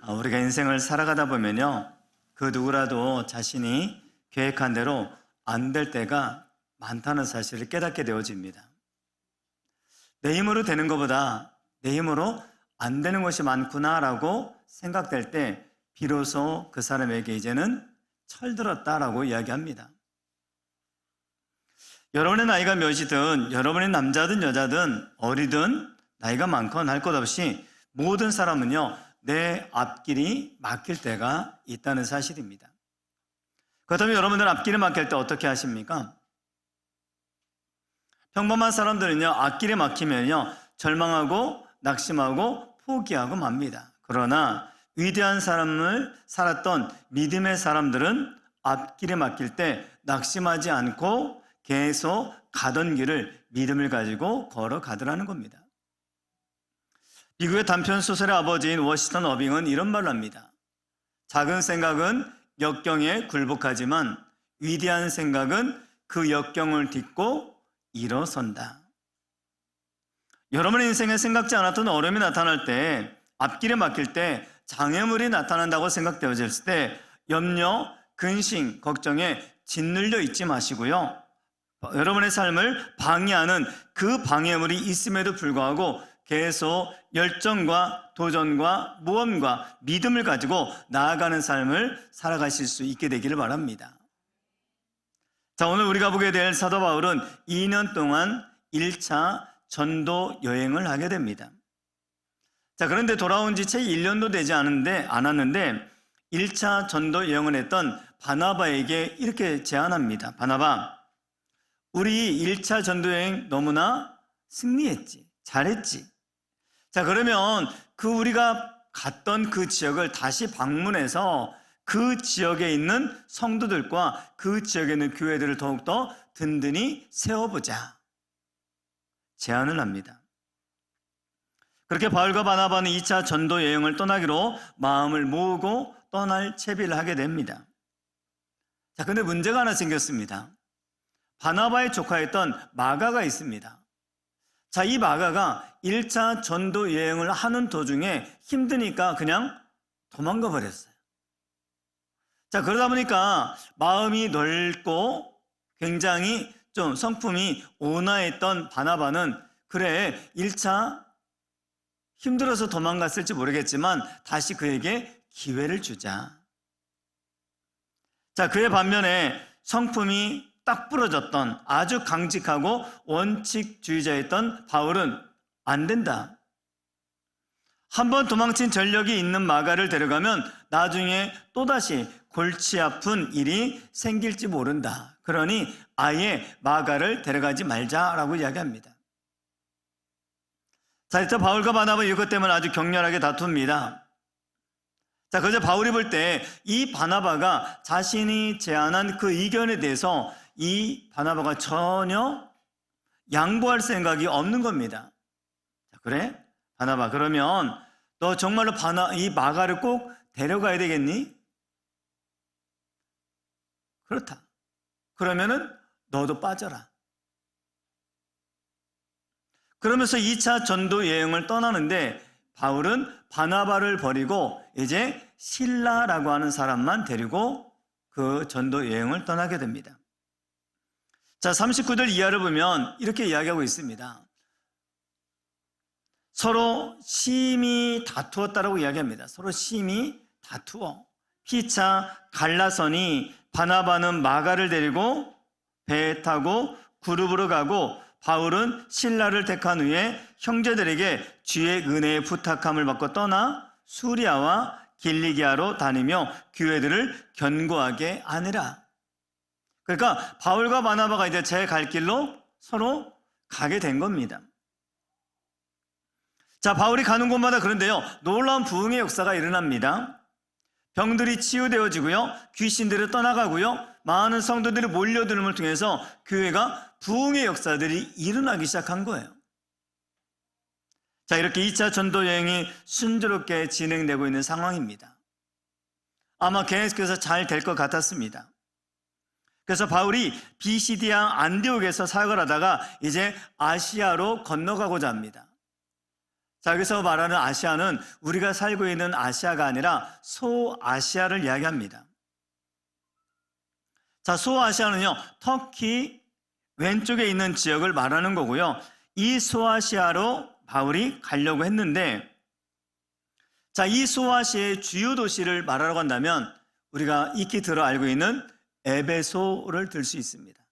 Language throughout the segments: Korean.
우리가 인생을 살아가다 보면요, 그 누구라도 자신이 계획한 대로 안 될 때가 많다는 사실을 깨닫게 되어집니다. 내 힘으로 되는 것보다 내 힘으로 안 되는 것이 많구나라고 생각될 때 비로소 그 사람에게 이제는 철들었다라고 이야기합니다. 여러분의 나이가 몇이든, 여러분의 남자든 여자든 어리든 나이가 많건 할 것 없이 모든 사람은요, 내 앞길이 막힐 때가 있다는 사실입니다. 그렇다면 여러분들 앞길이 막힐 때 어떻게 하십니까? 평범한 사람들은요, 앞길이 막히면요, 절망하고 낙심하고 포기하고 맙니다. 그러나 위대한 삶을 살았던 믿음의 사람들은 앞길이 막힐 때 낙심하지 않고 계속 가던 길을 믿음을 가지고 걸어가더라는 겁니다. 미국의 단편 소설의 아버지인 워싱턴 어빙은 이런 말을 합니다. 작은 생각은 역경에 굴복하지만 위대한 생각은 그 역경을 딛고 일어선다. 여러분의 인생에 생각지 않았던 어려움이 나타날 때, 앞길에 막힐 때, 장애물이 나타난다고 생각되어질 때 염려, 근심, 걱정에 짓눌려 있지 마시고요, 여러분의 삶을 방해하는 그 방해물이 있음에도 불구하고 계속 열정과 도전과 모험과 믿음을 가지고 나아가는 삶을 살아가실 수 있게 되기를 바랍니다. 자, 오늘 우리가 보게 될 사도 바울은 2년 동안 1차 전도 여행을 하게 됩니다. 자, 그런데 돌아온 지 채 1년도 되지 않았는데 1차 전도 여행을 했던 바나바에게 이렇게 제안합니다. 바나바, 우리 1차 전도 여행 너무나 승리했지, 잘했지. 자, 그러면 우리가 갔던 그 지역을 다시 방문해서 그 지역에 있는 성도들과 그 지역에 있는 교회들을 더욱더 든든히 세워보자, 제안을 합니다. 그렇게 바울과 바나바는 2차 전도 여행을 떠나기로 마음을 모으고 떠날 채비를 하게 됩니다. 자, 근데 문제가 하나 생겼습니다. 바나바의 조카였던 마가가 있습니다. 자, 이 마가가 1차 전도 여행을 하는 도중에 힘드니까 그냥 도망가 버렸어요. 자, 그러다 보니까 마음이 넓고 굉장히 좀 성품이 온화했던 바나바는, 그래, 1차 힘들어서 도망갔을지 모르겠지만 다시 그에게 기회를 주자. 자, 그의 반면에 성품이 딱 부러졌던 아주 강직하고 원칙주의자였던 바울은 안 된다. 한번 도망친 전력이 있는 마가를 데려가면 나중에 또다시 골치 아픈 일이 생길지 모른다. 그러니 아예 마가를 데려가지 말자라고 이야기합니다. 자, 일단 바울과 바나바 이것 때문에 아주 격렬하게 다툽니다. 자, 그래서 바울이 볼 때 이 바나바가 자신이 제안한 그 의견에 대해서 이 바나바가 전혀 양보할 생각이 없는 겁니다. 자, 그래? 바나바, 그러면 너 정말로 이 마가를 꼭 데려가야 되겠니? 그렇다. 그러면은 너도 빠져라. 그러면서 2차 전도 여행을 떠나는데 바울은 바나바를 버리고 이제 실라라고 하는 사람만 데리고 그 전도 여행을 떠나게 됩니다. 자, 39절 이하를 보면 이렇게 이야기하고 있습니다. 서로 심히 다투었다라고 이야기합니다. 서로 심히 다투어 피차 갈라서니 바나바는 마가를 데리고 배에 타고 구룹으로 가고 바울은 실라를 택한 후에 형제들에게 주의 은혜의 부탁함을 받고 떠나 수리아와 길리기아로 다니며 교회들을 견고하게 하느라. 그러니까 바울과 바나바가 이제 제 갈 길로 서로 가게 된 겁니다. 자, 바울이 가는 곳마다 그런데요, 놀라운 부흥의 역사가 일어납니다. 병들이 치유되어지고요, 귀신들이 떠나가고요, 많은 성도들이 몰려드는 통해서 교회가 부흥의 역사들이 일어나기 시작한 거예요. 자, 이렇게 2차 전도 여행이 순조롭게 진행되고 있는 상황입니다. 아마 계속해서 잘 될 것 같았습니다. 그래서 바울이 비시디아 안디옥에서 사역을 하다가 이제 아시아로 건너가고자 합니다. 자, 여기서 말하는 아시아는 우리가 살고 있는 아시아가 아니라 소아시아를 이야기합니다. 자, 소아시아는요, 터키 왼쪽에 있는 지역을 말하는 거고요. 이 소아시아로 바울이 가려고 했는데, 자, 이 소아시아의 주요 도시를 말하라고 한다면 우리가 익히 들어 알고 있는 에베소를 들 수 있습니다.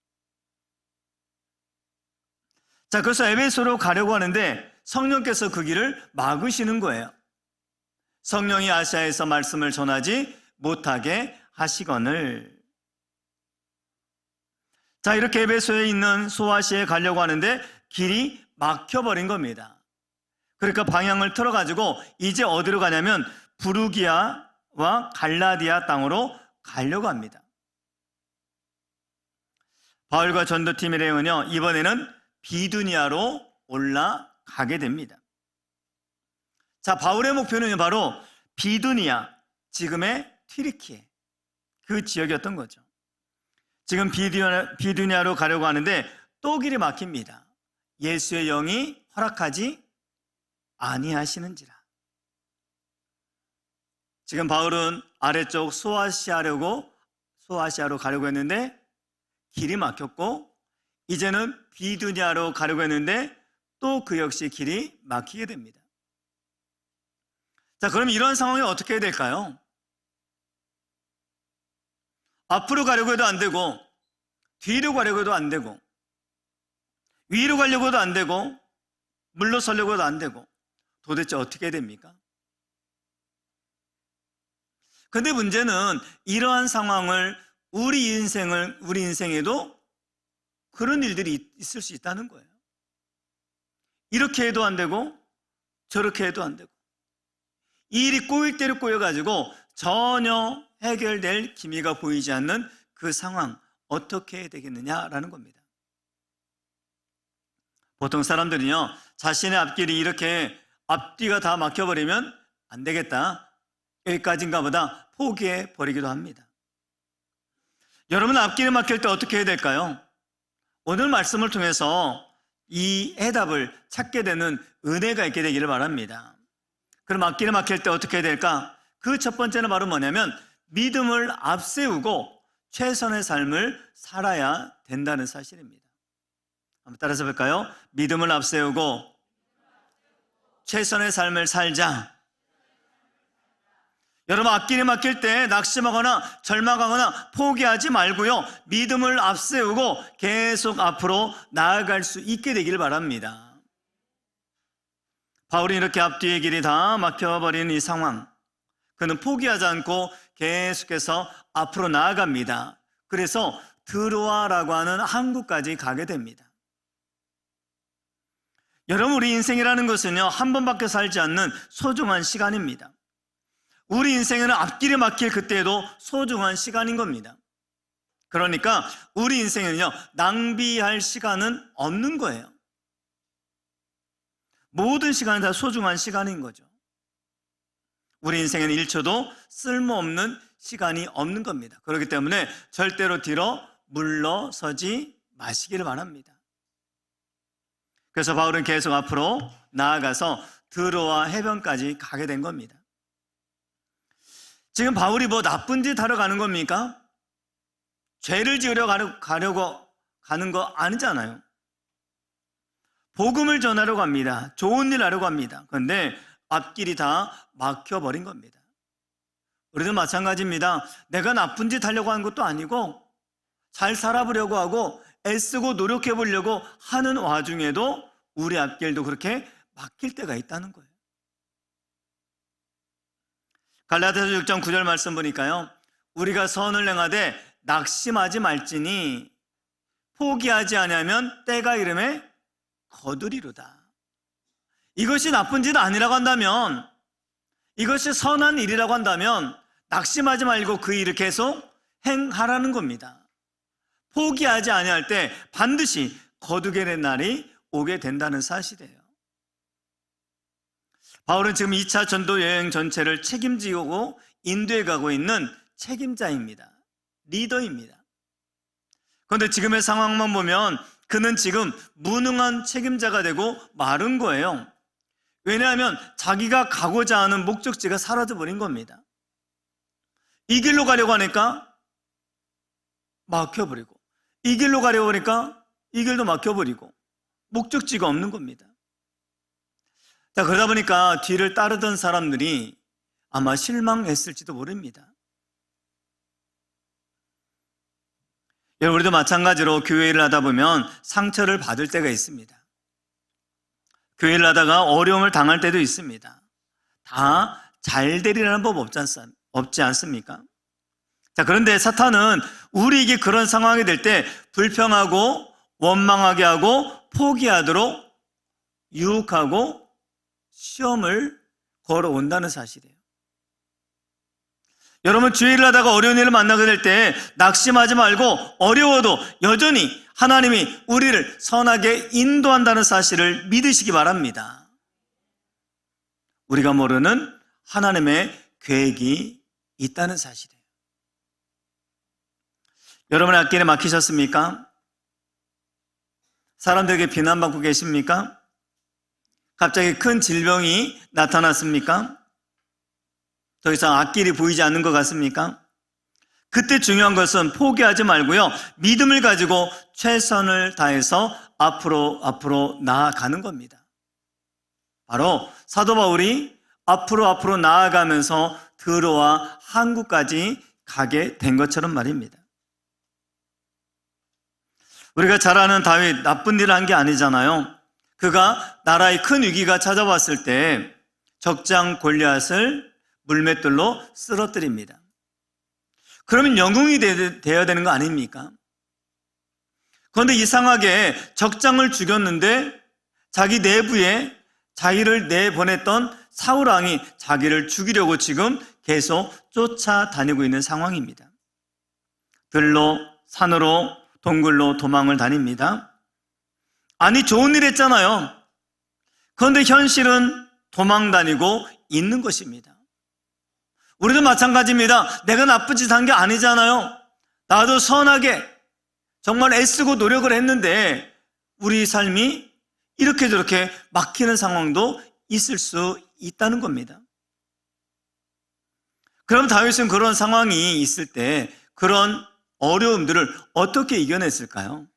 자, 그래서 에베소로 가려고 하는데 성령께서 그 길을 막으시는 거예요. 성령이 아시아에서 말씀을 전하지 못하게 하시거늘. 자, 이렇게 에베소에 있는 소아시아에 가려고 하는데 길이 막혀버린 겁니다. 그러니까 방향을 틀어가지고 이제 어디로 가냐면 부르기아와 갈라디아 땅으로 가려고 합니다. 바울과 전도팀의 내용은요, 이번에는 비두니아로 올라가게 됩니다. 자, 바울의 목표는 바로 비두니아, 지금의 튀르키예, 그 지역이었던 거죠. 지금 비두니아로 가려고 하는데 또 길이 막힙니다. 예수의 영이 허락하지 아니하시는지라. 지금 바울은 아래쪽 소아시아로 가려고 했는데 길이 막혔고, 이제는 비두니아로 가려고 했는데 또 그 역시 길이 막히게 됩니다. 자, 그럼 이런 상황이 어떻게 해야 될까요? 앞으로 가려고 해도 안 되고, 뒤로 가려고 해도 안 되고, 위로 가려고 해도 안 되고, 물러서려고 해도 안 되고, 도대체 어떻게 해야 됩니까? 근데 문제는 이러한 상황을 우리 인생에도 그런 일들이 있을 수 있다는 거예요. 이렇게 해도 안 되고 저렇게 해도 안 되고, 이 일이 꼬일 대로 꼬여가지고 전혀 해결될 기미가 보이지 않는 그 상황, 어떻게 해야 되겠느냐라는 겁니다. 보통 사람들은요, 자신의 앞길이 이렇게 앞뒤가 다 막혀버리면 안 되겠다, 여기까지인가 보다 포기해 버리기도 합니다. 여러분, 앞길이 막힐 때 어떻게 해야 될까요? 오늘 말씀을 통해서 이 해답을 찾게 되는 은혜가 있게 되기를 바랍니다. 그럼 앞길이 막힐 때 어떻게 해야 될까? 그 첫 번째는 바로 뭐냐면 믿음을 앞세우고 최선의 삶을 살아야 된다는 사실입니다. 한번 따라서 볼까요? 믿음을 앞세우고 최선의 삶을 살자. 여러분, 앞길이 막힐 때 낙심하거나 절망하거나 포기하지 말고요, 믿음을 앞세우고 계속 앞으로 나아갈 수 있게 되기를 바랍니다. 바울이 이렇게 앞뒤의 길이 다 막혀버린 이 상황, 그는 포기하지 않고 계속해서 앞으로 나아갑니다. 그래서 드로아라고 하는 항구까지 가게 됩니다. 여러분, 우리 인생이라는 것은요, 한 번밖에 살지 않는 소중한 시간입니다. 우리 인생에는 앞길에 막힐 그때에도 소중한 시간인 겁니다. 그러니까 우리 인생에는요, 낭비할 시간은 없는 거예요. 모든 시간은 다 소중한 시간인 거죠. 우리 인생에는 1초도 쓸모없는 시간이 없는 겁니다. 그렇기 때문에 절대로 뒤로 물러서지 마시기를 바랍니다. 그래서 바울은 계속 앞으로 나아가서 드로아 해변까지 가게 된 겁니다. 지금 바울이 뭐 나쁜 짓 하러 가는 겁니까? 죄를 지으려 가려고 가는 거 아니잖아요. 복음을 전하려고 합니다. 좋은 일 하려고 합니다. 그런데 앞길이 다 막혀버린 겁니다. 우리도 마찬가지입니다. 내가 나쁜 짓 하려고 하는 것도 아니고 잘 살아보려고 하고 애쓰고 노력해 보려고 하는 와중에도 우리 앞길도 그렇게 막힐 때가 있다는 거예요. 갈라디아서 6장 9절 말씀 보니까요, 우리가 선을 행하되 낙심하지 말지니 포기하지 아니하면 때가 이름에 거두리로다. 이것이 나쁜 짓 아니라고 한다면, 이것이 선한 일이라고 한다면 낙심하지 말고 그 일을 계속 행하라는 겁니다. 포기하지 아니할 때 반드시 거두게 된 날이 오게 된다는 사실이에요. 바울은 지금 2차 전도 여행 전체를 책임지고 인도해 가고 있는 책임자입니다. 리더입니다. 그런데 지금의 상황만 보면 그는 지금 무능한 책임자가 되고 마른 거예요. 왜냐하면 자기가 가고자 하는 목적지가 사라져버린 겁니다. 이 길로 가려고 하니까 막혀버리고, 이 길로 가려고 하니까 이 길도 막혀버리고, 목적지가 없는 겁니다. 자, 그러다 보니까 뒤를 따르던 사람들이 아마 실망했을지도 모릅니다. 여러분, 우리도 마찬가지로 교회를 하다 보면 상처를 받을 때가 있습니다. 교회를 하다가 어려움을 당할 때도 있습니다. 다 잘 되리라는 법 없지 않습니까? 자, 그런데 사탄은 우리에게 그런 상황이 될 때 불평하고 원망하게 하고 포기하도록 유혹하고 시험을 걸어온다는 사실이에요. 여러분, 주의 일을 하다가 어려운 일을 만나게 될 때 낙심하지 말고 어려워도 여전히 하나님이 우리를 선하게 인도한다는 사실을 믿으시기 바랍니다. 우리가 모르는 하나님의 계획이 있다는 사실이에요. 여러분의 앞길에 막히셨습니까? 사람들에게 비난받고 계십니까? 갑자기 큰 질병이 나타났습니까? 더 이상 앞길이 보이지 않는 것 같습니까? 그때 중요한 것은 포기하지 말고요, 믿음을 가지고 최선을 다해서 앞으로 나아가는 겁니다. 바로 사도 바울이 앞으로 나아가면서 드로아 항구까지 가게 된 것처럼 말입니다. 우리가 잘 아는 다윗, 나쁜 일을 한 게 아니잖아요. 그가 나라의 큰 위기가 찾아왔을 때 적장 골리앗을 물맷돌로 쓰러뜨립니다. 그러면 영웅이 되어야 되는 거 아닙니까? 그런데 이상하게 적장을 죽였는데 자기 내부에 자기를 내보냈던 사울왕이 자기를 죽이려고 지금 계속 쫓아다니고 있는 상황입니다. 들로, 산으로, 동굴로 도망을 다닙니다. 아니, 좋은 일 했잖아요. 그런데 현실은 도망 다니고 있는 것입니다. 우리도 마찬가지입니다. 내가 나쁜 짓 한 게 아니잖아요. 나도 선하게 정말 애쓰고 노력을 했는데 우리 삶이 이렇게 저렇게 막히는 상황도 있을 수 있다는 겁니다. 그럼 다윗은 그런 상황이 있을 때 그런 어려움들을 어떻게 이겨냈을까요?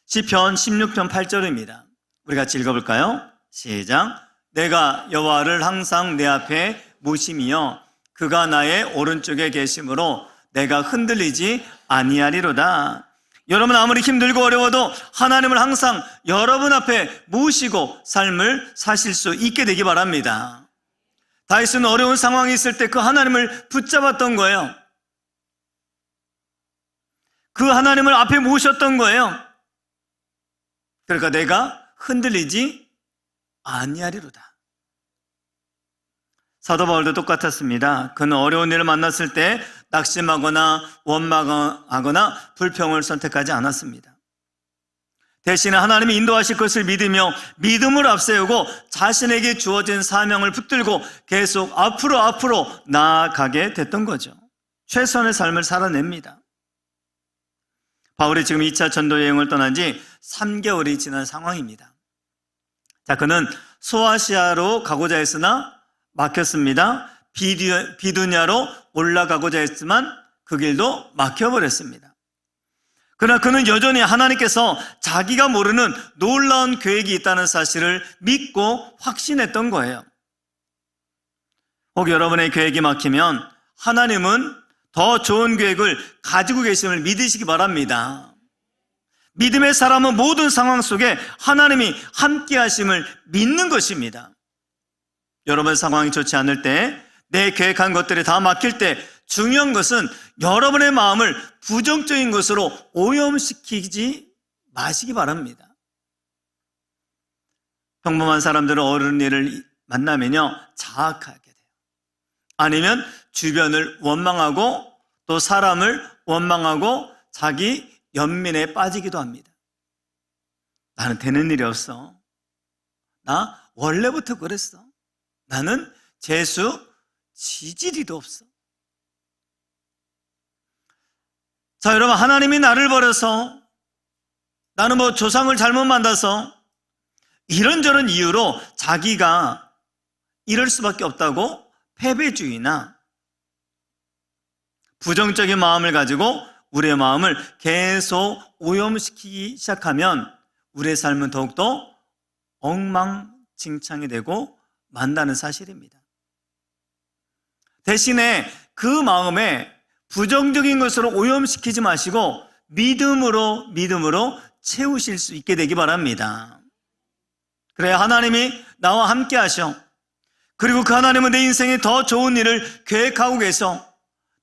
시편 16편 8절입니다. 우리 같이 읽어볼까요? 시작. 내가 여호와를 항상 내 앞에 모심이여 그가 나의 오른쪽에 계심으로 내가 흔들리지 아니하리로다. 여러분, 아무리 힘들고 어려워도 하나님을 항상 여러분 앞에 모시고 삶을 사실 수 있게 되기 바랍니다. 다윗은 어려운 상황이 있을 때 그 하나님을 붙잡았던 거예요. 그 하나님을 앞에 모셨던 거예요. 그러니까 내가 흔들리지 아니하리로다. 사도 바울도 똑같았습니다. 그는 어려운 일을 만났을 때 낙심하거나 원망하거나 불평을 선택하지 않았습니다. 대신에 하나님이 인도하실 것을 믿으며 믿음을 앞세우고 자신에게 주어진 사명을 붙들고 계속 앞으로 나아가게 됐던 거죠. 최선의 삶을 살아냅니다. 바울이 지금 2차 전도 여행을 떠난 지 3개월이 지난 상황입니다. 자, 그는 소아시아로 가고자 했으나 막혔습니다. 비두냐로 올라가고자 했지만 그 길도 막혀버렸습니다. 그러나 그는 여전히 하나님께서 자기가 모르는 놀라운 계획이 있다는 사실을 믿고 확신했던 거예요. 혹 여러분의 계획이 막히면 하나님은 더 좋은 계획을 가지고 계심을 믿으시기 바랍니다. 믿음의 사람은 모든 상황 속에 하나님이 함께 하심을 믿는 것입니다. 여러분 상황이 좋지 않을 때, 내 계획한 것들이 다 막힐 때 중요한 것은 여러분의 마음을 부정적인 것으로 오염시키지 마시기 바랍니다. 평범한 사람들은 어려운 일을 만나면요 자학하게 돼요. 아니면 주변을 원망하고 또 사람을 원망하고 자기 연민에 빠지기도 합니다. 나는 되는 일이 없어. 나 원래부터 그랬어. 나는 재수 지지리도 없어. 자, 여러분, 하나님이 나를 버려서 나는 조상을 잘못 만나서 이런저런 이유로 자기가 이럴 수밖에 없다고 패배주의나 부정적인 마음을 가지고 우리의 마음을 계속 오염시키기 시작하면 우리의 삶은 더욱더 엉망진창이 되고 만다는 사실입니다. 대신에 그 마음에 부정적인 것으로 오염시키지 마시고 믿음으로 채우실 수 있게 되기 바랍니다. 그래야 하나님이 나와 함께 하셔. 그리고 그 하나님은 내 인생에 더 좋은 일을 계획하고 계셔.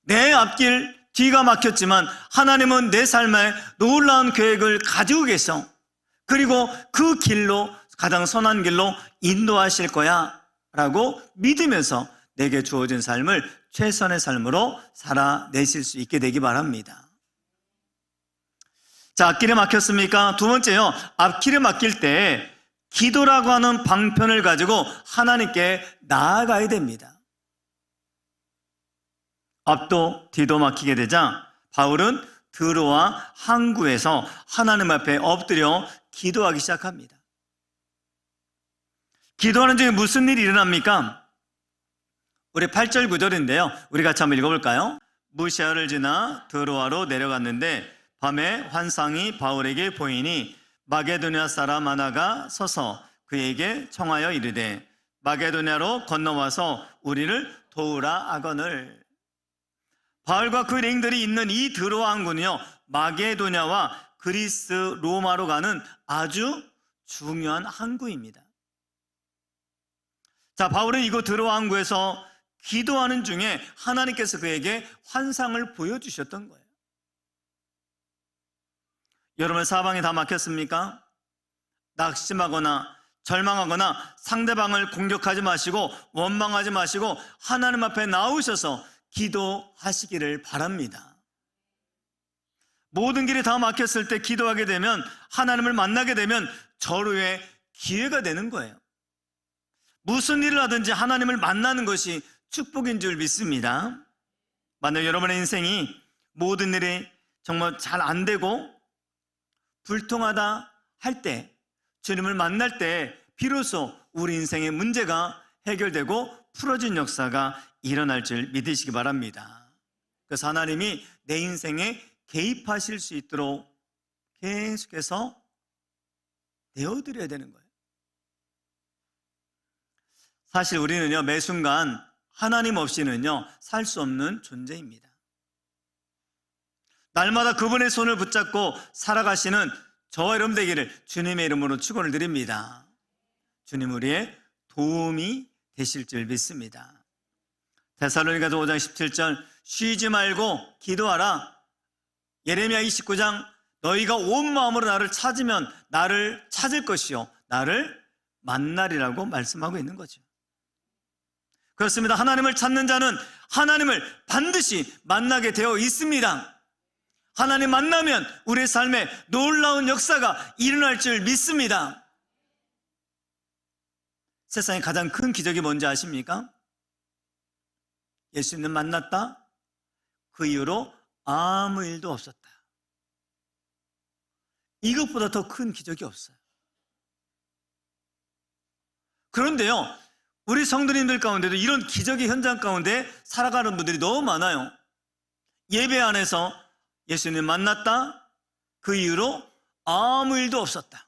내 앞길 뒤가 막혔지만 하나님은 내 삶에 놀라운 계획을 가지고 계셔. 그리고 그 길로, 가장 선한 길로 인도하실 거야 라고 믿으면서 내게 주어진 삶을 최선의 삶으로 살아내실 수 있게 되기 바랍니다. 자, 앞길에 막혔습니까? 두 번째요, 앞길에 막힐 때 기도라고 하는 방편을 가지고 하나님께 나아가야 됩니다. 앞도 뒤도 막히게 되자 바울은 드로아 항구에서 하나님 앞에 엎드려 기도하기 시작합니다. 기도하는 중에 무슨 일이 일어납니까? 우리 8절 9절인데요. 우리 같이 한번 읽어볼까요? 무시아를 지나 드로아로 내려갔는데 밤에 환상이 바울에게 보이니 마게도냐 사람 하나가 서서 그에게 청하여 이르되 마게도냐로 건너와서 우리를 도우라 하거늘. 바울과 그 랭들이 있는 이 드로아 항구는요, 마게도냐와 그리스 로마로 가는 아주 중요한 항구입니다. 자, 바울은 이곳 드로아 항구에서 기도하는 중에 하나님께서 그에게 환상을 보여주셨던 거예요. 여러분, 사방이 다 막혔습니까? 낙심하거나 절망하거나 상대방을 공격하지 마시고 원망하지 마시고 하나님 앞에 나오셔서 기도하시기를 바랍니다. 모든 길이 다 막혔을 때 기도하게 되면, 하나님을 만나게 되면 절호의 기회가 되는 거예요. 무슨 일을 하든지 하나님을 만나는 것이 축복인 줄 믿습니다. 만약 여러분의 인생이 모든 일이 정말 잘 안 되고 불통하다 할 때, 주님을 만날 때 비로소 우리 인생의 문제가 해결되고 풀어진 역사가 일어날 줄 믿으시기 바랍니다. 그래서 하나님이 내 인생에 개입하실 수 있도록 계속해서 내어드려야 되는 거예요. 사실 우리는요, 매 순간 하나님 없이는요 살 수 없는 존재입니다. 날마다 그분의 손을 붙잡고 살아가시는 저와 여러분 되기를 주님의 이름으로 축원을 드립니다. 주님 우리의 도움이 되실 줄 믿습니다. 데살로니가서 5장 17절 쉬지 말고 기도하라. 예레미야 29장 너희가 온 마음으로 나를 찾으면 나를 찾을 것이요 나를 만나리라고 말씀하고 있는 거죠. 그렇습니다. 하나님을 찾는 자는 하나님을 반드시 만나게 되어 있습니다. 하나님 만나면 우리의 삶에 놀라운 역사가 일어날 줄 믿습니다. 세상에 가장 큰 기적이 뭔지 아십니까? 예수님 만났다. 그 이후로 아무 일도 없었다. 이것보다 더 큰 기적이 없어요. 그런데요, 우리 성도님들 가운데도 이런 기적의 현장 가운데 살아가는 분들이 너무 많아요. 예배 안에서 예수님 만났다. 그 이후로 아무 일도 없었다.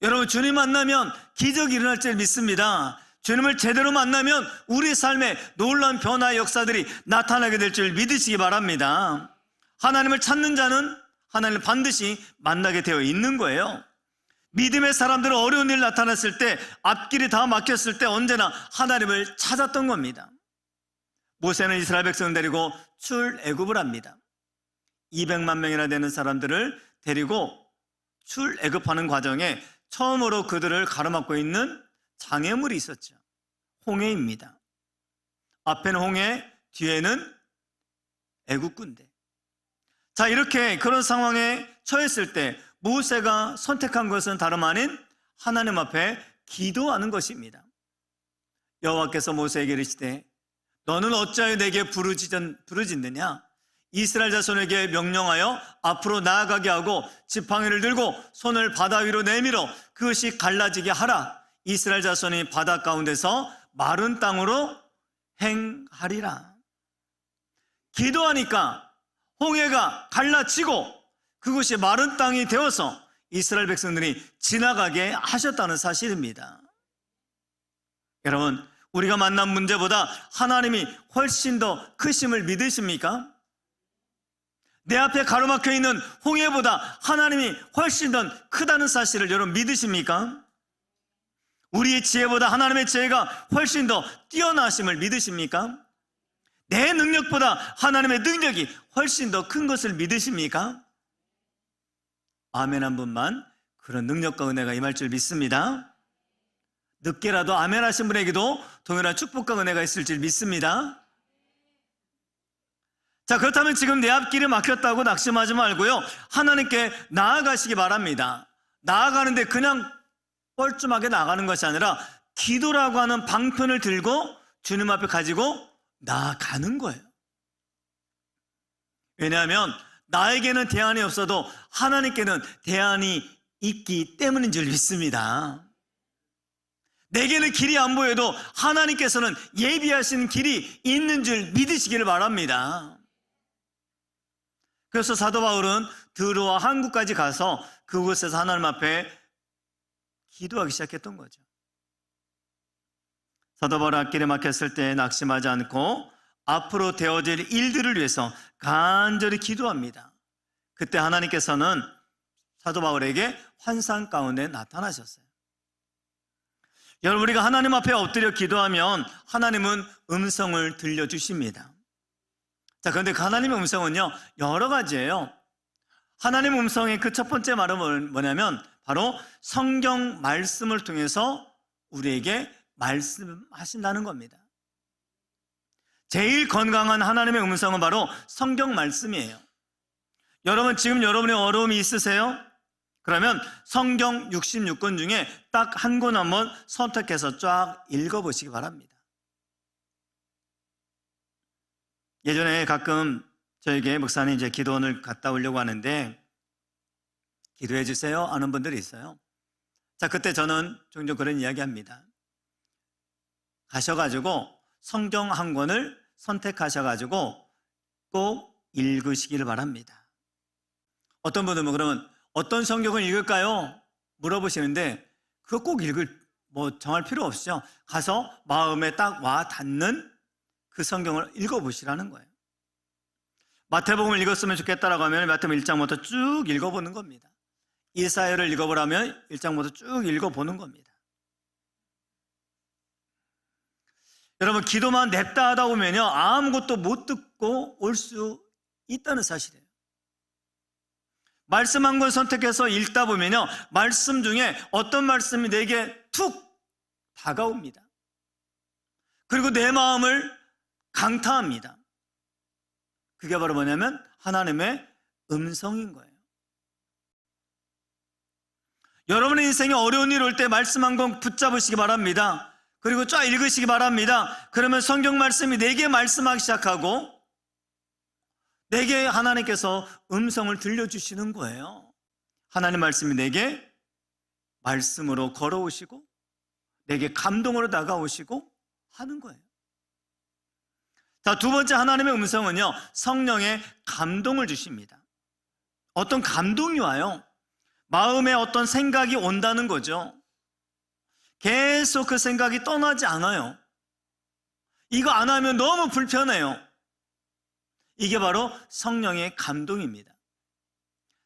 여러분, 주님 만나면 기적이 일어날 줄 믿습니다. 주님을 제대로 만나면 우리 삶에 놀라운 변화의 역사들이 나타나게 될 줄 믿으시기 바랍니다. 하나님을 찾는 자는 하나님을 반드시 만나게 되어 있는 거예요. 믿음의 사람들은 어려운 일 나타났을 때, 앞길이 다 막혔을 때 언제나 하나님을 찾았던 겁니다. 모세는 이스라엘 백성 데리고 출애굽을 합니다. 200만 명이나 되는 사람들을 데리고 출애굽하는 과정에 처음으로 그들을 가로막고 있는 장애물이 있었죠. 홍해입니다. 앞에는 홍해, 뒤에는 애국군대. 자, 이렇게 그런 상황에 처했을 때 모세가 선택한 것은 다름 아닌 하나님 앞에 기도하는 것입니다. 여호와께서 모세에게 이르시되 너는 어찌하여 내게 부르짖느냐? 이스라엘 자손에게 명령하여 앞으로 나아가게 하고 지팡이를 들고 손을 바다 위로 내밀어 그것이 갈라지게 하라. 이스라엘 자손이 바다 가운데서 마른 땅으로 행하리라. 기도하니까 홍해가 갈라지고 그것이 마른 땅이 되어서 이스라엘 백성들이 지나가게 하셨다는 사실입니다. 여러분, 우리가 만난 문제보다 하나님이 훨씬 더 크심을 믿으십니까? 내 앞에 가로막혀 있는 홍해보다 하나님이 훨씬 더 크다는 사실을 여러분 믿으십니까? 우리의 지혜보다 하나님의 지혜가 훨씬 더 뛰어나심을 믿으십니까? 내 능력보다 하나님의 능력이 훨씬 더 큰 것을 믿으십니까? 아멘 한 분만 그런 능력과 은혜가 임할 줄 믿습니다. 늦게라도 아멘 하신 분에게도 동일한 축복과 은혜가 있을 줄 믿습니다. 자, 그렇다면 지금 내 앞길이 막혔다고 낙심하지 말고요, 하나님께 나아가시기 바랍니다. 나아가는데 그냥 뻘쭘하게 나가는 것이 아니라 기도라고 하는 방편을 들고 주님 앞에 가지고 나아가는 거예요. 왜냐하면 나에게는 대안이 없어도 하나님께는 대안이 있기 때문인 줄 믿습니다. 내게는 길이 안 보여도 하나님께서는 예비하신 길이 있는 줄 믿으시기를 바랍니다. 그래서 사도 바울은 드로아 항구까지 가서 그곳에서 하나님 앞에 기도하기 시작했던 거죠. 사도 바울 앞길에 막혔을 때 낙심하지 않고 앞으로 되어질 일들을 위해서 간절히 기도합니다. 그때 하나님께서는 사도 바울에게 환상 가운데 나타나셨어요. 여러분, 우리가 하나님 앞에 엎드려 기도하면 하나님은 음성을 들려주십니다. 자, 그런데 그 하나님의 음성은요, 여러 가지예요. 하나님의 음성의 그 첫 번째 말은 뭐냐면 바로 성경 말씀을 통해서 우리에게 말씀하신다는 겁니다. 제일 건강한 하나님의 음성은 바로 성경 말씀이에요. 여러분, 지금 여러분의 어려움이 있으세요? 그러면 성경 66권 중에 딱 한 권 한번 선택해서 쫙 읽어보시기 바랍니다. 예전에 가끔 저에게 목사님 이제 기도원을 갔다 오려고 하는데 기도해 주세요 하는 분들이 있어요. 자, 그때 저는 종종 그런 이야기 합니다. 가셔가지고 성경 한 권을 선택하셔가지고 꼭 읽으시기를 바랍니다. 어떤 분들은 그러면 어떤 성경을 읽을까요? 물어보시는데 그거 꼭 정할 필요 없죠. 가서 마음에 딱 와 닿는 그 성경을 읽어보시라는 거예요. 마태복음을 읽었으면 좋겠다라고 하면 마태복음 1장부터 쭉 읽어보는 겁니다. 이사야를 읽어보라면 1장부터 쭉 읽어보는 겁니다. 여러분, 기도만 냅다 하다 보면요, 아무것도 못 듣고 올 수 있다는 사실이에요. 말씀 한 권 선택해서 읽다 보면요, 말씀 중에 어떤 말씀이 내게 툭 다가옵니다. 그리고 내 마음을 강타합니다. 그게 바로 뭐냐면 하나님의 음성인 거예요. 여러분의 인생에 어려운 일 올 때 말씀 한 권 붙잡으시기 바랍니다. 그리고 쫙 읽으시기 바랍니다. 그러면 성경 말씀이 내게 말씀하기 시작하고 내게 하나님께서 음성을 들려주시는 거예요. 하나님 말씀이 내게 말씀으로 걸어오시고 내게 감동으로 다가오시고 하는 거예요. 자, 두 번째 하나님의 음성은요, 성령의 감동을 주십니다. 어떤 감동이 와요. 마음에 어떤 생각이 온다는 거죠. 계속 그 생각이 떠나지 않아요. 이거 안 하면 너무 불편해요. 이게 바로 성령의 감동입니다.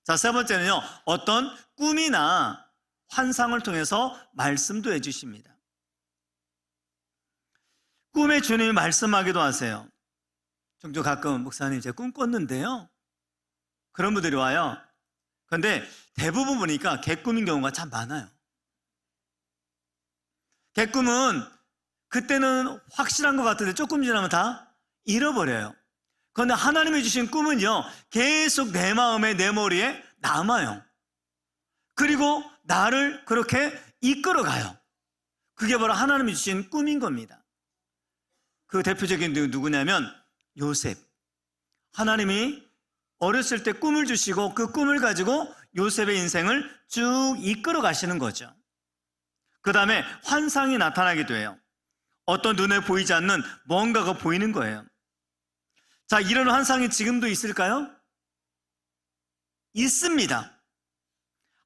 자, 세 번째는요, 어떤 꿈이나 환상을 통해서 말씀도 해주십니다. 꿈에 주님이 말씀하기도 하세요. 종종 가끔 목사님 제가 꿈 꿨는데요, 그런 분들이 와요. 그런데 대부분 보니까 개꿈인 경우가 참 많아요. 개꿈은 그때는 확실한 것 같은데 조금 지나면 다 잃어버려요. 그런데 하나님이 주신 꿈은요, 계속 내 마음에 내 머리에 남아요. 그리고 나를 그렇게 이끌어가요. 그게 바로 하나님이 주신 꿈인 겁니다. 그 대표적인 누구냐면 요셉. 하나님이 어렸을 때 꿈을 주시고 그 꿈을 가지고 요셉의 인생을 쭉 이끌어 가시는 거죠. 그 다음에 환상이 나타나기도 해요. 어떤 눈에 보이지 않는 뭔가가 보이는 거예요. 자, 이런 환상이 지금도 있을까요? 있습니다.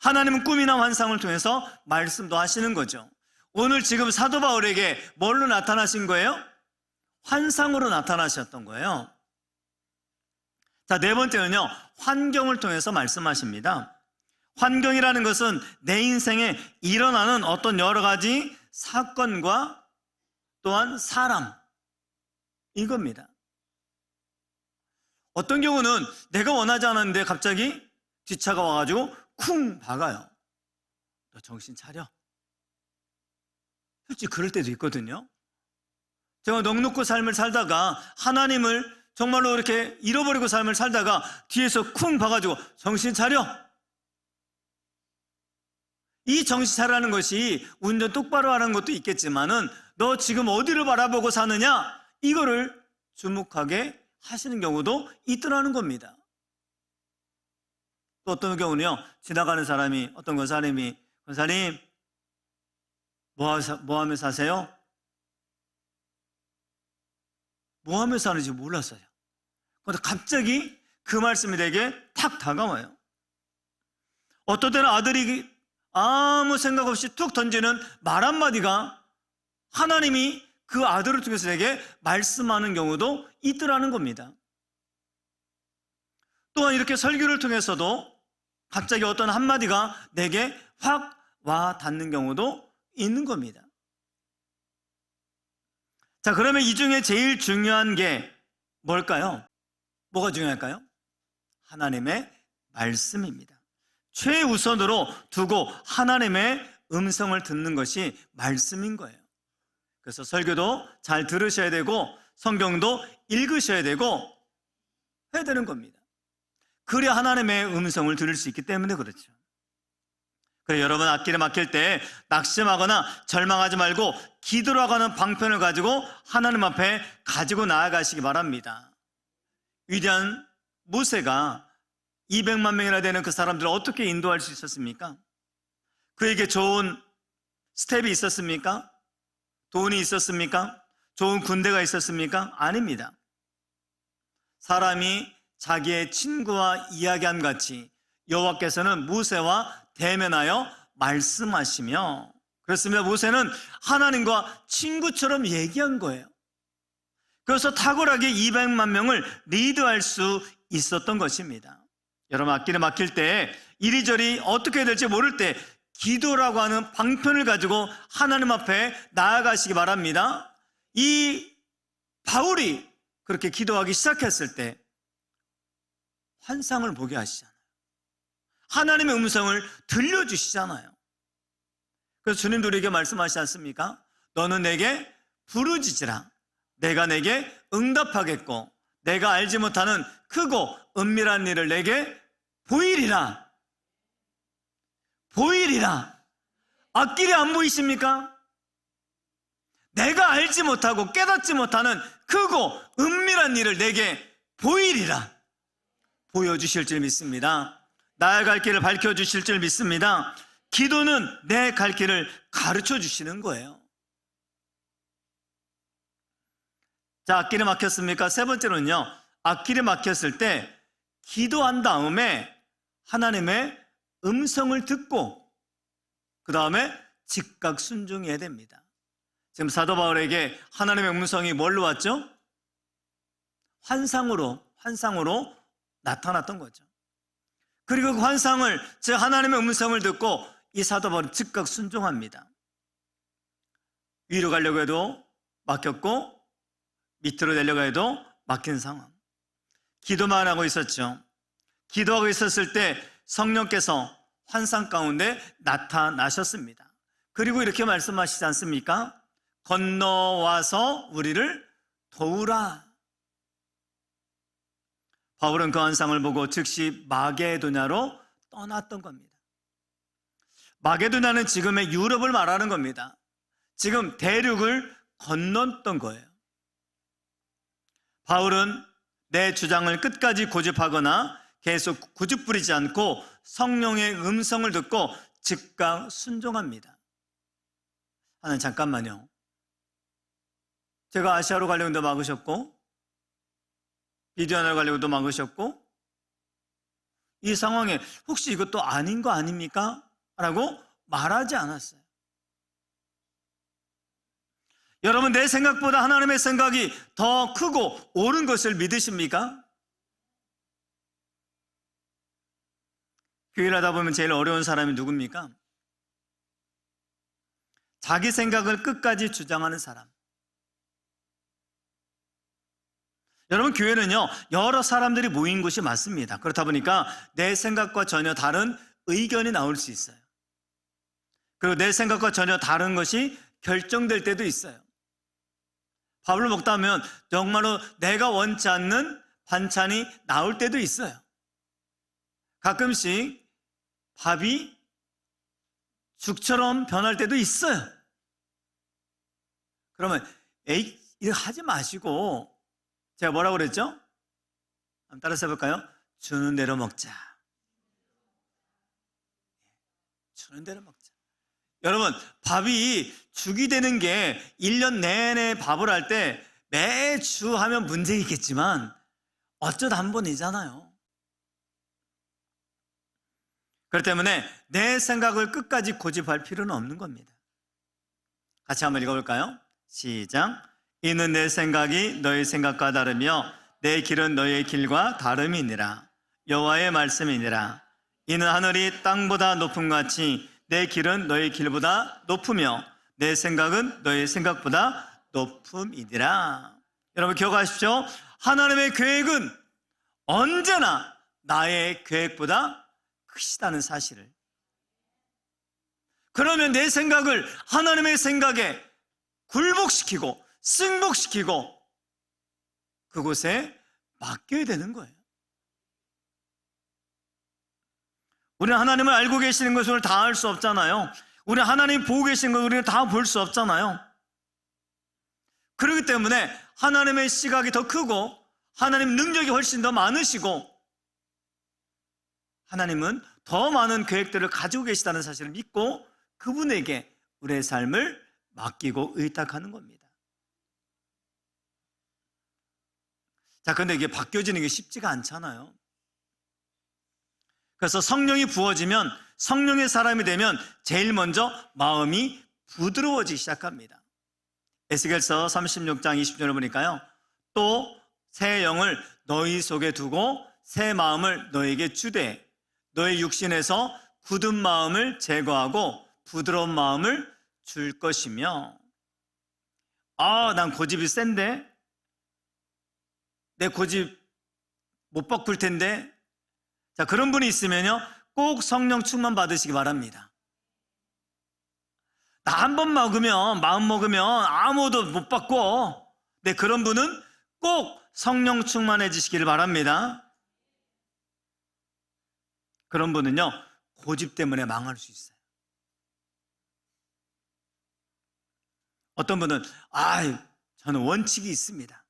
하나님은 꿈이나 환상을 통해서 말씀도 하시는 거죠. 오늘 지금 사도 바울에게 뭘로 나타나신 거예요? 환상으로 나타나셨던 거예요. 자, 네 번째는요, 환경을 통해서 말씀하십니다. 환경이라는 것은 내 인생에 일어나는 어떤 여러 가지 사건과 또한 사람, 이겁니다. 어떤 경우는 내가 원하지 않았는데 갑자기 뒷차가 와가지고 쿵 박아요. 너 정신 차려. 솔직히 그럴 때도 있거든요. 제가 넉넉고 삶을 살다가 하나님을 정말로 이렇게 잃어버리고 삶을 살다가 뒤에서 쿵 봐가지고 정신 차려. 이 정신 차리라는 것이 운전 똑바로 하는 것도 있겠지만은 너 지금 어디를 바라보고 사느냐, 이거를 주목하게 하시는 경우도 있더라는 겁니다. 또 어떤 경우는요, 지나가는 사람이, 어떤 권사님이, 권사님 뭐 하며 사세요? 뭐 하며 사는지 몰랐어요. 그런데 갑자기 그 말씀이 내게 탁 다가와요. 어떤 때는 아들이 아무 생각 없이 툭 던지는 말 한마디가 하나님이 그 아들을 통해서 내게 말씀하는 경우도 있더라는 겁니다. 또한 이렇게 설교를 통해서도 갑자기 어떤 한마디가 내게 확 와 닿는 경우도 있는 겁니다. 자, 그러면 이 중에 제일 중요한 게 뭘까요? 뭐가 중요할까요? 하나님의 말씀입니다. 최우선으로 두고 하나님의 음성을 듣는 것이 말씀인 거예요. 그래서 설교도 잘 들으셔야 되고 성경도 읽으셔야 되고 해야 되는 겁니다. 그래야 하나님의 음성을 들을 수 있기 때문에 그렇죠. 그래서 여러분, 앞길에 막힐 때 낙심하거나 절망하지 말고 기도라고 하는 방편을 가지고 하나님 앞에 가지고 나아가시기 바랍니다. 위대한 모세가 200만 명이나 되는 그 사람들을 어떻게 인도할 수 있었습니까? 그에게 좋은 스텝이 있었습니까? 돈이 있었습니까? 좋은 군대가 있었습니까? 아닙니다. 사람이 자기의 친구와 이야기함 같이 여호와께서는 모세와 대면하여 말씀하시며, 그렇습니다. 모세는 하나님과 친구처럼 얘기한 거예요. 그래서 탁월하게 200만 명을 리드할 수 있었던 것입니다. 여러분, 앞길에 막힐 때 이리저리 어떻게 해야 될지 모를 때 기도라고 하는 방편을 가지고 하나님 앞에 나아가시기 바랍니다. 이 바울이 그렇게 기도하기 시작했을 때 환상을 보게 하시잖아요. 하나님의 음성을 들려주시잖아요. 그래서 주님도 우리에게 말씀하시지 않습니까? 너는 내게 부르짖으라. 내가 내게 응답하겠고 내가 알지 못하는 크고 은밀한 일을 내게 보이리라. 보이리라. 앞길이 안 보이십니까? 내가 알지 못하고 깨닫지 못하는 크고 은밀한 일을 내게 보이리라. 보여주실 줄 믿습니다. 나의 갈 길을 밝혀주실 줄 믿습니다. 기도는 내 갈 길을 가르쳐 주시는 거예요. 자, 앞길에 막혔습니까? 세 번째로는요, 앞길에 막혔을 때 기도한 다음에 하나님의 음성을 듣고 그 다음에 즉각 순종해야 됩니다. 지금 사도 바울에게 하나님의 음성이 뭘로 왔죠? 환상으로 나타났던 거죠. 그리고 그 환상을, 즉 하나님의 음성을 듣고 이 사도 바울은 즉각 순종합니다. 위로 가려고 해도 막혔고 밑으로 내려가 해도 막힌 상황. 기도만 하고 있었죠. 기도하고 있었을 때 성령께서 환상 가운데 나타나셨습니다. 그리고 이렇게 말씀하시지 않습니까? 건너와서 우리를 도우라. 바울은 그 환상을 보고 즉시 마게도냐로 떠났던 겁니다. 마게도냐는 지금의 유럽을 말하는 겁니다. 지금 대륙을 건넜던 거예요. 바울은 내 주장을 끝까지 고집하거나 계속 고집 부리지 않고 성령의 음성을 듣고 즉각 순종합니다. 하나님, 잠깐만요. 제가 아시아로 가려고도 막으셨고 비디오나로 가려고도 막으셨고 이 상황에 혹시 이것도 아닌 거 아닙니까? 라고 말하지 않았어요. 여러분, 내 생각보다 하나님의 생각이 더 크고 옳은 것을 믿으십니까? 교회를 하다 보면 제일 어려운 사람이 누굽니까? 자기 생각을 끝까지 주장하는 사람. 여러분, 교회는요, 여러 사람들이 모인 곳이 맞습니다. 그렇다 보니까 내 생각과 전혀 다른 의견이 나올 수 있어요. 그리고 내 생각과 전혀 다른 것이 결정될 때도 있어요. 밥을 먹다 보면 정말로 내가 원치 않는 반찬이 나올 때도 있어요. 가끔씩 밥이 죽처럼 변할 때도 있어요. 그러면 에이, 이거 하지 마시고, 제가 뭐라고 그랬죠? 한번 따라서 해볼까요? 주는 대로 먹자. 주는 대로 먹자. 여러분, 밥이 죽이 되는 게 1년 내내 밥을 할 때 매주 하면 문제 있겠지만 어쩌다 한 번이잖아요. 그렇기 때문에 내 생각을 끝까지 고집할 필요는 없는 겁니다. 같이 한번 읽어볼까요? 시작. 이는 내 생각이 너의 생각과 다르며 내 길은 너의 길과 다름이니라. 여호와의 말씀이니라. 이는 하늘이 땅보다 높음같이 내 길은 너의 길보다 높으며 내 생각은 너의 생각보다 높음이니라. 여러분, 기억하십시오. 하나님의 계획은 언제나 나의 계획보다 크시다는 사실을. 그러면 내 생각을 하나님의 생각에 굴복시키고 승복시키고 그곳에 맡겨야 되는 거예요. 우리는 하나님을 알고 계시는 것을 다 알 수 없잖아요. 우리는 하나님 보고 계시는 것을 우리는 다 볼 수 없잖아요. 그렇기 때문에 하나님의 시각이 더 크고 하나님 능력이 훨씬 더 많으시고 하나님은 더 많은 계획들을 가지고 계시다는 사실을 믿고 그분에게 우리의 삶을 맡기고 의탁하는 겁니다. 자, 그런데 이게 바뀌어지는 게 쉽지가 않잖아요. 그래서 성령이 부어지면, 성령의 사람이 되면 제일 먼저 마음이 부드러워지기 시작합니다. 에스겔서 36장 20절을 보니까요, 또 새 영을 너희 속에 두고 새 마음을 너에게 주되 너의 육신에서 굳은 마음을 제거하고 부드러운 마음을 줄 것이며. 난 고집이 센데, 내 고집 못 바꿀 텐데. 자, 그런 분이 있으면요, 꼭 성령 충만 받으시기 바랍니다. 나 한 번 먹으면, 마음 먹으면 아무도 못 바꿔. 네, 그런 분은 꼭 성령 충만해지시기를 바랍니다. 그런 분은요, 고집 때문에 망할 수 있어요. 어떤 분은 저는 원칙이 있습니다.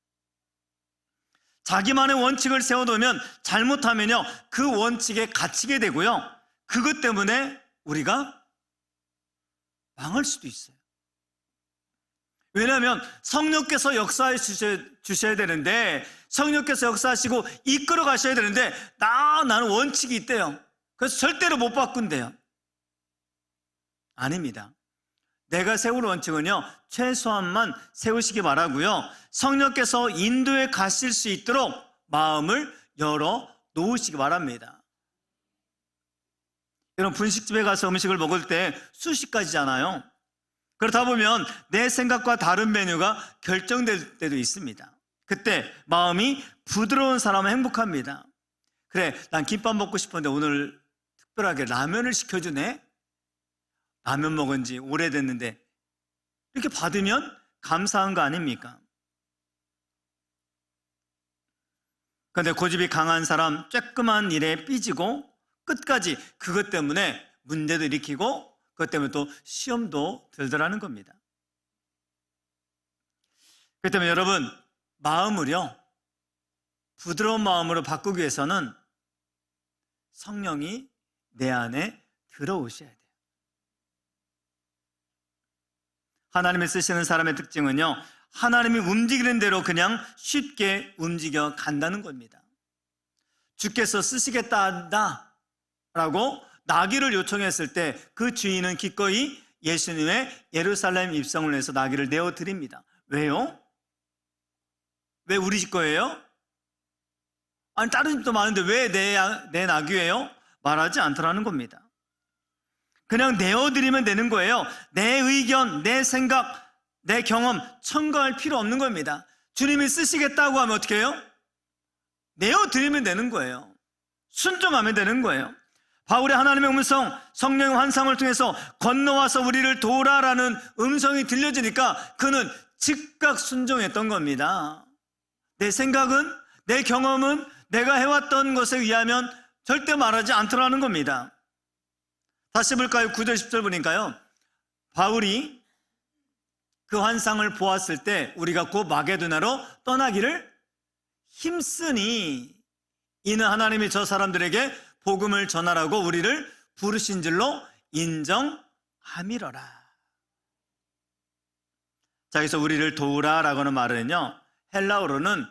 자기만의 원칙을 세워놓으면 잘못하면요, 그 원칙에 갇히게 되고요, 그것 때문에 우리가 망할 수도 있어요. 왜냐하면 성령께서 역사해 주셔야 되는데, 성령께서 역사하시고 이끌어 가셔야 되는데 나는 원칙이 있대요. 그래서 절대로 못 바꾼대요. 아닙니다. 내가 세울 원칙은요, 최소한만 세우시기 바라고요, 성령께서 인도에 가실 수 있도록 마음을 열어 놓으시기 바랍니다. 여러분, 분식집에 가서 음식을 먹을 때 수십 가지잖아요. 그렇다 보면 내 생각과 다른 메뉴가 결정될 때도 있습니다. 그때 마음이 부드러운 사람은 행복합니다. 그래, 난 김밥 먹고 싶은데 오늘 특별하게 라면을 시켜주네. 라면 먹은 지 오래됐는데. 이렇게 받으면 감사한 거 아닙니까? 그런데 고집이 강한 사람, 쬐끄만 일에 삐지고 끝까지 그것 때문에 문제도 일으키고 그것 때문에 또 시험도 들더라는 겁니다. 그렇기 때문에 여러분, 마음을요, 부드러운 마음으로 바꾸기 위해서는 성령이 내 안에 들어오셔야 돼요. 하나님이 쓰시는 사람의 특징은요, 하나님이 움직이는 대로 그냥 쉽게 움직여 간다는 겁니다. 주께서 쓰시겠다 한다 라고 나귀를 요청했을 때 그 주인은 기꺼이 예수님의 예루살렘 입성을 위해서 나귀를 내어드립니다. 왜요? 왜 우리 집 거예요? 아니 다른 집도 많은데 왜 내 나귀예요? 말하지 않더라는 겁니다. 그냥 내어드리면 되는 거예요. 내 의견, 내 생각, 내 경험 첨가할 필요 없는 겁니다. 주님이 쓰시겠다고 하면 어떻게 해요? 내어드리면 되는 거예요. 순종하면 되는 거예요. 바울이 하나님의 음성, 성령의 환상을 통해서 건너와서 우리를 도우라라는 음성이 들려지니까 그는 즉각 순종했던 겁니다. 내 생각은, 내 경험은 내가 해왔던 것에 의하면 절대 말하지 않더라는 겁니다. 다시 볼까요? 9절 10절 보니까요, 바울이 그 환상을 보았을 때 우리가 곧 마게도냐로 떠나기를 힘쓰니 이는 하나님이 저 사람들에게 복음을 전하라고 우리를 부르신 줄로 인정함이러라. 자, 여기서 우리를 도우라 라고 하는 말은요, 헬라어로는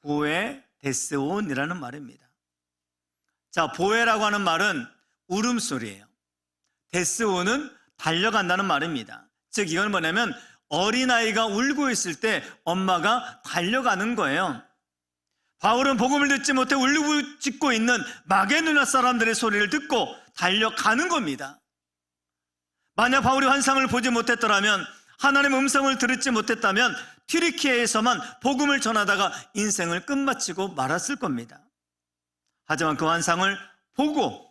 보에 데스온이라는 말입니다. 자, 보에라고 하는 말은 울음소리예요. 데스온은 달려간다는 말입니다. 즉 이건 뭐냐면 어린아이가 울고 있을 때 엄마가 달려가는 거예요. 바울은 복음을 듣지 못해 울고 짖고 있는 마게도냐 사람들의 소리를 듣고 달려가는 겁니다. 만약 바울이 환상을 보지 못했더라면, 하나님의 음성을 들었지 못했다면 튀르키예에서만 복음을 전하다가 인생을 끝마치고 말았을 겁니다. 하지만 그 환상을 보고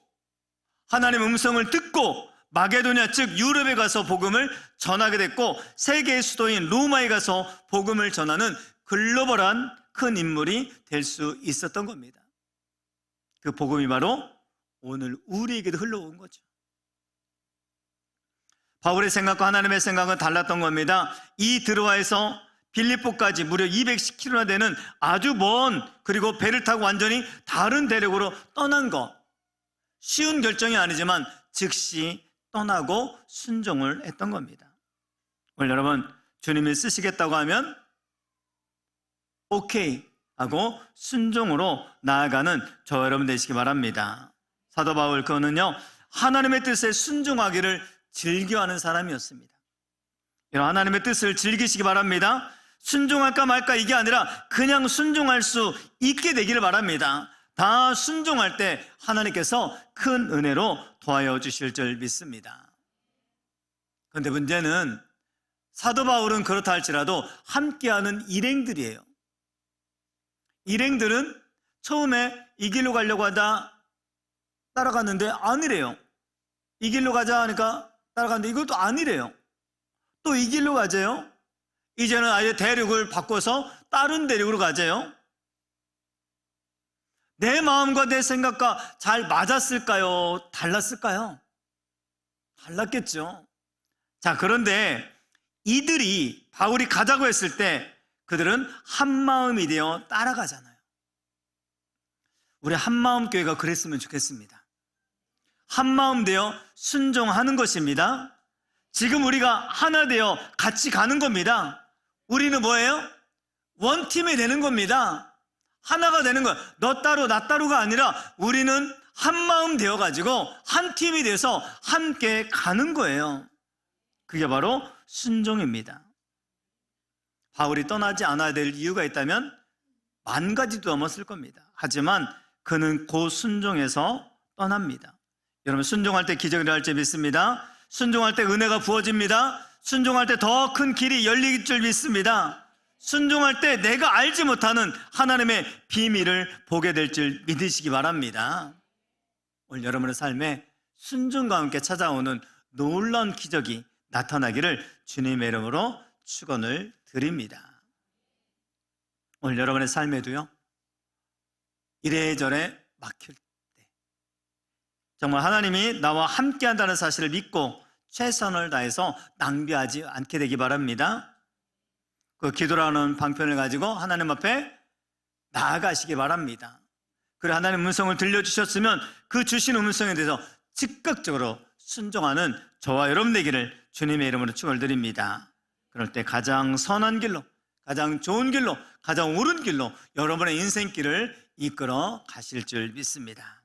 하나님의 음성을 듣고 마게도냐 즉 유럽에 가서 복음을 전하게 됐고, 세계의 수도인 로마에 가서 복음을 전하는 글로벌한 큰 인물이 될 수 있었던 겁니다. 그 복음이 바로 오늘 우리에게도 흘러온 거죠. 바울의 생각과 하나님의 생각은 달랐던 겁니다. 이 드로아에서 빌립보까지 무려 210km나 되는 아주 먼, 그리고 배를 타고 완전히 다른 대륙으로 떠난 것, 쉬운 결정이 아니지만 즉시 떠나고 순종을 했던 겁니다. 오늘 여러분, 주님이 쓰시겠다고 하면 오케이 하고 순종으로 나아가는 저 여러분 되시기 바랍니다. 사도 바울, 그는요 하나님의 뜻에 순종하기를 즐겨하는 사람이었습니다. 이런 하나님의 뜻을 즐기시기 바랍니다. 순종할까 말까 이게 아니라 그냥 순종할 수 있게 되기를 바랍니다. 다 순종할 때 하나님께서 큰 은혜로 도와여 주실 줄 믿습니다. 그런데 문제는 사도 바울은 그렇다 할지라도 함께하는 일행들이에요. 일행들은 처음에 이 길로 가려고 하다 따라갔는데 아니래요. 이 길로 가자 하니까 따라갔는데 이것도 아니래요. 또 이 길로 가재요. 이제는 아예 대륙을 바꿔서 다른 대륙으로 가재요. 내 마음과 내 생각과 잘 맞았을까요? 달랐을까요? 달랐겠죠. 자, 그런데 이들이 바울이 가자고 했을 때 그들은 한마음이 되어 따라가잖아요. 우리 한마음 교회가 그랬으면 좋겠습니다. 한마음 되어 순종하는 것입니다. 지금 우리가 하나 되어 같이 가는 겁니다. 우리는 뭐예요? 원팀이 되는 겁니다. 하나가 되는 거예요. 너 따로 나 따로가 아니라 우리는 한마음 되어가지고 한 팀이 돼서 함께 가는 거예요. 그게 바로 순종입니다. 바울이 떠나지 않아야 될 이유가 있다면 만 가지도 넘었을 겁니다. 하지만 그는 곧 순종해서 떠납니다. 여러분, 순종할 때 기적이 일어날 줄 믿습니다. 순종할 때 은혜가 부어집니다. 순종할 때 더 큰 길이 열릴 줄 믿습니다. 순종할 때 내가 알지 못하는 하나님의 비밀을 보게 될 줄 믿으시기 바랍니다. 오늘 여러분의 삶에 순종과 함께 찾아오는 놀라운 기적이 나타나기를 주님의 이름으로 축원을 드립니다. 오늘 여러분의 삶에도요, 이래저래 막힐 때 정말 하나님이 나와 함께 한다는 사실을 믿고 최선을 다해서 낭비하지 않게 되기 바랍니다. 그 기도라는 방편을 가지고 하나님 앞에 나아가시기 바랍니다. 그래 하나님의 음성을 들려주셨으면 그 주신 음성에 대해서 즉각적으로 순종하는 저와 여러분 되기를 주님의 이름으로 축원드립니다. 그럴 때 가장 선한 길로, 가장 좋은 길로, 가장 옳은 길로 여러분의 인생길을 이끌어 가실 줄 믿습니다.